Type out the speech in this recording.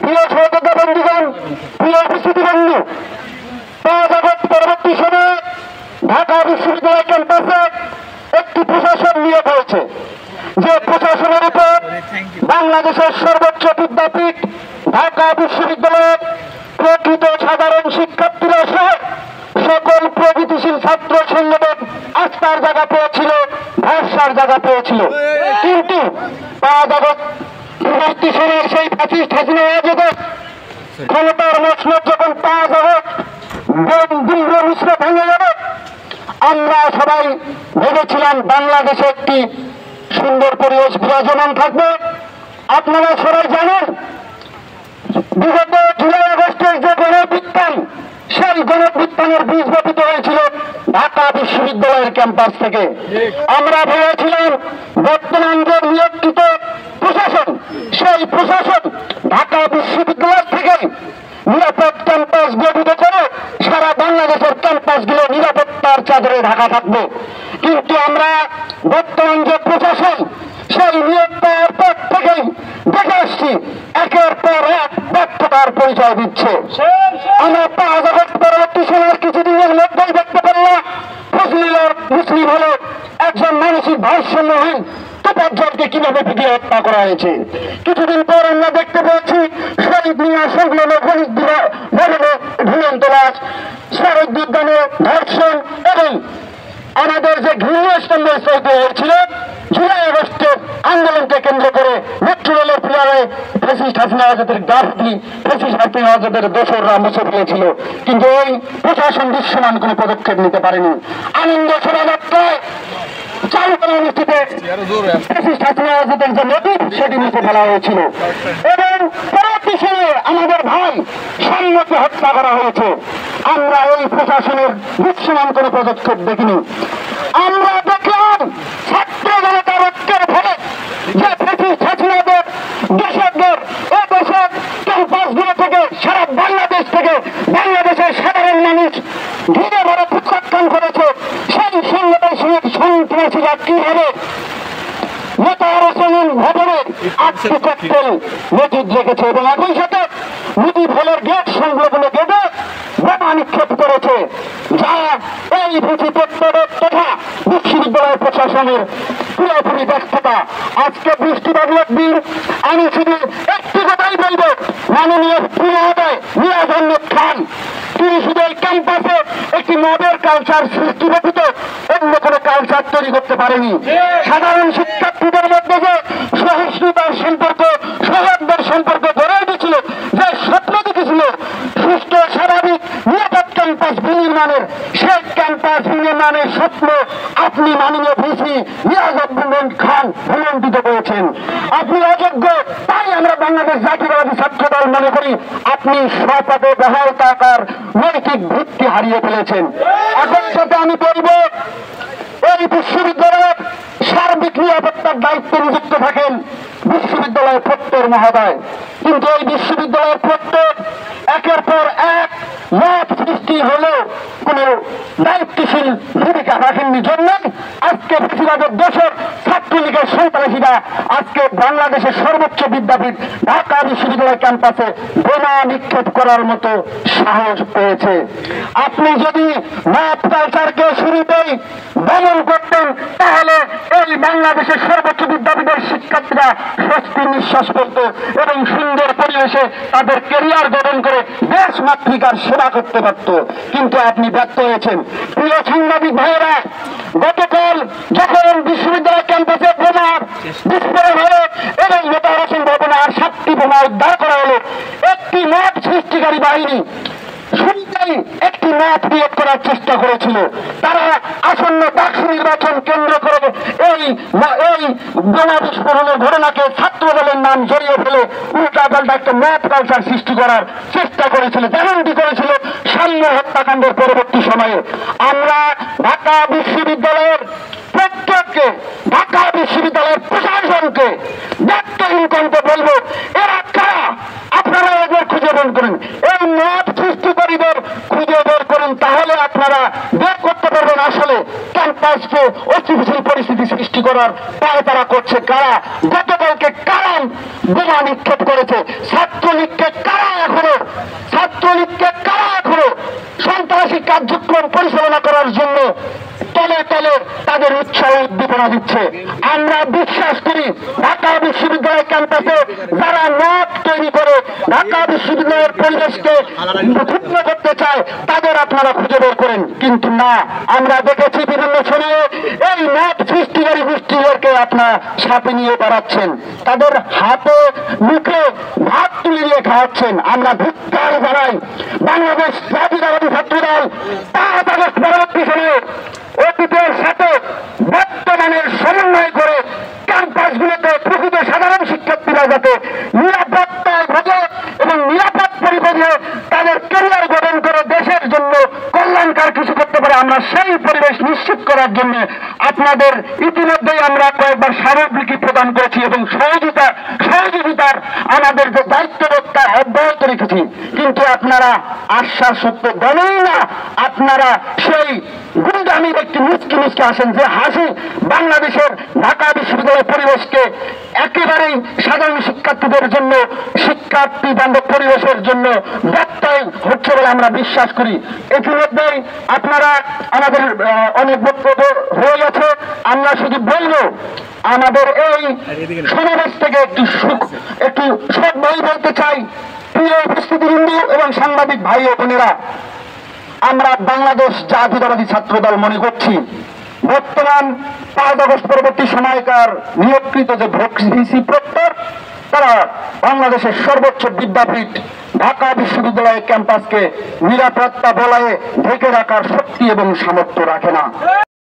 প্রিয় সহযোদ্ধা বন্ধুগণ, প্রিয় উপস্থিতি বন্ধু, 5 আগস্ট পরবর্তী সময়ে ঢাকা বিশ্ববিদ্যালয় ক্যাম্পাসে একটি প্রশাসন নিয়োগ হয়েছে, যে প্রশাসনের উপর বাংলাদেশের সর্বোচ্চ বিদ্যাপীঠ ঢাকা বিশ্ববিদ্যালয়ের প্রকৃত সাধারণ শিক্ষার্থীরা সহ সকল প্রগতিশীল ছাত্র সংগঠন আস্থার জায়গা পেয়েছিল, ভরসার জায়গা পেয়েছিল। কিন্তু 5 আগস্ট পরবর্তী সময়ের সেই ফ্যাসিস্ট হাসিনা ক্ষমতার মসনদ যখন 5 আগস্ট দিল্লি মিশ্র ভেঙে যাবে, আমরা সবাই ভেবেছিলাম বাংলাদেশে একটি সুন্দর পরিবেশ বিরাজমান থাকবে। আপনারা সবাই জানেন বিগত জুলাই আগস্টের যে গণঅভ্যুত্থান, সেই গণঅভ্যুত্থানের বীজ বপিত হয়েছিল ঢাকা বিশ্ববিদ্যালয়ের ক্যাম্পাস থেকে। আমরা ভেবেছিলাম বর্তমান যে নিয়োজিত প্রশাসন, সেই প্রশাসন ঢাকা বিশ্ববিদ্যালয় থেকে নিরাপদ ক্যাম্পাস গঠিত করে সারা বাংলাদেশের ক্যাম্পাসগুলো নিরাপত্তার চাদরে ঢাকা থাকবে। কিন্তু আমরা বর্তমান যে প্রশাসন, সেই নিয়োগ পাওয়ার পর থেকেই দেখে আসছি একের পর এক ব্যর্থতার পরিচয় দিচ্ছে। আমরা 5 আগস্ট পরবর্তী সময়ের কিছুদিনের মধ্যেই দেখতে পারলাম মুসলিম হল একজন মানসিক ভারসাম্যহীন তোপাজ্জলকে কিভাবে পিটিয়ে হত্যা করা হয়েছে। কিছুদিন পর আমরা দেখতে পেয়েছি শহীদ মিয়া সংলগ্ন গণিত ভবনে ঝুলন্ত লাশ, শহীদ উদ্যানে ধর্ষণ এবং আমাদের যে গৃহস্তম্ভ হয়েছিল জুলাই আগস্টের আন্দোলনকে কেন্দ্র করে মেট্রো রেলের পিলারে ফ্যাসিস্ট হাসিনা আজাদের গাফলি, ফ্যাসিস্ট হাসিনা আজাদের দোসররা মুছে ফেলেছিল। কিন্তু ওই প্রশাসন দৃশ্যমান কোনো পদক্ষেপ নিতে পারেনি। আনন্দ শোভাযাত্রায় চালু করা অনুষ্ঠিত ফ্যাসিস্ট হাসিনা আজাদের যে নদী, সেটি মুছে ফেলা হয়েছিল এবং পরবর্তী সময়ে আমাদের ভাই সাম্যকে হত্যা করা হয়েছে। আমরা ওই প্রশাসনের দৃশ্যমান কোনো পদক্ষেপ দেখিনি। আমরা দেখলাম ছাত্র জনতার ঐক্যের ফলে যে ফ্যাসিস্ট হাসিনাদের দোষকদের ও দেশের ক্যাম্পাসগুলো থেকে সারা বাংলাদেশ থেকে বাংলাদেশের সাধারণ মানুষ ধীরে ধরে প্রত্যাখ্যান করেছে। সেই সংগঠন সন্ত্রাসীরা কিভাবে নেতার হোসেনের ভবনে 8টি ককটেল মজুদ রেখেছে এবং একই সাথে মুজিব হলের গেট সংলগ্ন গেটে বোমা নিক্ষেপ করেছে, যা এই ভূতি তথ্যের তথা বিশ্ববিদ্যালয় প্রশাসনের পুরোপুরি ব্যর্থতা। আজকে বৃষ্টিবাদলের দিন আমি শুধু একটি কথাই বলবো, মাননীয় মহোদয় নিয়াজ আহমেদ খান, তিনি শুধু এই ক্যাম্পাসে একটি মদের কালচার সৃষ্টি ব্যতীত অন্য কোনো কালচার তৈরি করতে পারেনি। সাধারণ শিক্ষার্থীদের মধ্যে যে সহিষ্ণুতার সম্পর্ক, সৌহার্দ্যের সম্পর্ক গড়ে উঠেছিল, যে স্বপ্ন দেখেছিল সুস্থ স্বাভাবিক নিরাপদ ক্যাম্পাস বিনির্মাণের, সেই ক্যাম্পাস বিনির্মাণের স্বপ্ন আপনি মাননীয় ভিসি নিয়াজ আহমেদ খান ভুলণ্ঠিত করেছেন। আপনি অযোগ্য, তাই আমরা বাংলাদেশ জাতীয়তাবাদী ছাত্র দল মনে করি আপনি স্বপদে বহাল থাকার নৈতিক ভিত্তি হারিয়ে ফেলেছেন। এখন সাথে আমি বলব, এই বিশ্ববিদ্যালয়ের সার্বিক নিরাপত্তার দায়িত্বে নিযুক্ত থাকেন বিশ্ববিদ্যালয়ের প্রক্টর মহোদয়, কিন্তু এই বিশ্ববিদ্যালয়ের প্রক্টর একের পর এক মত সৃষ্টি হলেও কোন দায়িত্বশীল ভূমিকা রাখেননি। জন্য আজকে বেশিরভাগের দেশের ছাত্রলীগের সন্ত্রাসীরা আজকে বাংলাদেশের সর্বোচ্চ বিদ্যাপীঠ ঢাকা বিশ্ববিদ্যালয় ক্যাম্পাসে বোমা নিক্ষেপ করার মতো সাহস পেয়েছে। আপনি যদি মত কালচারকে শুরুতেই দমন করতেন, তাহলে এই বাংলাদেশের সর্বোচ্চ বিদ্যাপীঠের শিক্ষার্থীরা স্বস্তির নিঃশ্বাস করত এবং সুন্দর পরিবেশে তাদের ক্যারিয়ার গঠন করে দেশ মাতৃকার সেবা করতে পারত। কিন্তু আপনি ব্যর্থ হয়েছেন। প্রিয় সাংবাদিক ভাইয়েরা, গতকাল যখন বিশ্ববিদ্যালয় ক্যাম্পাসে বোমার বিস্ফোরণ হলো এবং নেতার হোসেন ভবনে আর 7টি বোমা উদ্ধার করা হলো, একটি মত সৃষ্টিকারী বাহিনী শুরুতেই একটি মত বিয়োগ করার চেষ্টা করেছিল। তারা আসন্ন ডাকসু নির্বাচন কেন্দ্র করে এই বোমা বিস্ফোরণের ঘটনাকে ছাত্র দলের নাম জড়িয়ে ফেলে উল্টা পাল্টা একটা মত কালচার সৃষ্টি করার চেষ্টা করেছিল, যেমনটি করেছিল সাম্য হত্যাকাণ্ডের পরবর্তী সময়ে। আমরা ঢাকা বিশ্ববিদ্যালয়ের প্রত্যেককে, ঢাকা বিশ্ববিদ্যালয়ের প্রশাসনকে দায়িত্বহীন কণ্ঠে বলবো, এরা কারা? আপনারা এদের খুঁজে বের করেন, এই মত সৃষ্টিকারীদের খুঁজে বের করুন, তাহলে আপনারা বের করতে পারবেন আসলে ক্যাম্পাসকে অস্থিতিশীল পরিস্থিতি সৃষ্টি করার পায় তারা করছে কারা। গতকাল ক্যাম্পাসকে কারা বোমা নিক্ষেপ করেছে, ছাত্রলীগকে কারা এখনো সন্ত্রাসী কার্যক্রম পরিচালনা করার জন্য তলে তলে তাদের উৎসাহ উদ্দীপনা দিচ্ছে। আমরা বিশ্বাস করি ঢাকা বিশ্ববিদ্যালয় ক্যাম্পাসে যারা মত তৈরি করে ঢাকা বিশ্ববিদ্যালয়ের পরিবেশকে ক্ষুণ্ণ করতে চায় তাদের আপনারা খুঁজে বের করেন, কিন্তু না, আমরা দেখেছি বিভিন্ন সময়ে এই মত সৃষ্টিকারী গোষ্ঠীদেরকে আপনারা সাথে নিয়ে বেড়াচ্ছেন, তাদের হাতে মুখে ভাত তুলে দিয়ে খাওয়াচ্ছেন। আমরা ধিক্কার জানাই বাংলাদেশ জাতীয়তাবাদী ছাত্রদল 5 আগস্ট পরবর্তী সময়ে অতীতের সাথে বর্তমানের সমন্বয় করে ক্যাম্পাসগুলোতে প্রকৃত সাধারণ শিক্ষার্থীরা যাতে নিরাপত্তায় ভোগে এবং নিরাপদ পরিবেশে তাদের ক্যারিয়ার গঠন করে দেশের জন্য কল্যাণকর কিছু করতে পারে, আমরা সেই পরিবেশ নিশ্চিত করার জন্য আপনাদের ইতিমধ্যেই আমরা কয়েকবার স্মারকলিপি প্রদান করেছি এবং সহযোগিতার আমাদের যে দায়িত্ববোধটা অব্যাহত রেখেছি, কিন্তু আপনারা আশ্বাস সত্য বলেন না, আপনারা সেই গুন্ডামির একটি মুচকি আসেন যে হাসি বাংলাদেশের ঢাকা বিশ্ববিদ্যালয়ের পরিবেশকে একেবারেই সাধারণ শিক্ষার্থীদের জন্য শিক্ষার্থী বান্ধব পরিবেশের জন্য ব্যত্যয় হচ্ছে বলে আমরা বিশ্বাস করি। ইতিমধ্যেই আপনারা আমাদের অনেক বক্তব্য হয়ে গেছে, আমরা শুধু বলবো আমাদের এই সমাবেশ থেকে একটু সবাই বলতে চাই, প্রিয় উপস্থিতিবৃন্দ এবং সাংবাদিক ভাই ও বোনেরা, আমরা বাংলাদেশ জাতীয়তাবাদী ছাত্রদল মনে করছি বর্তমান 5 আগস্ট পরবর্তী সময়কার নিয়োগকৃত যে ভিসি প্রক্টর তারা বাংলাদেশের সর্বোচ্চ বিদ্যাপীঠ ঢাকা বিশ্ববিদ্যালয়ের ক্যাম্পাসকে নিরাপত্তা বলয়ে ঢেকে রাখার শক্তি এবং সামর্থ্য রাখে না।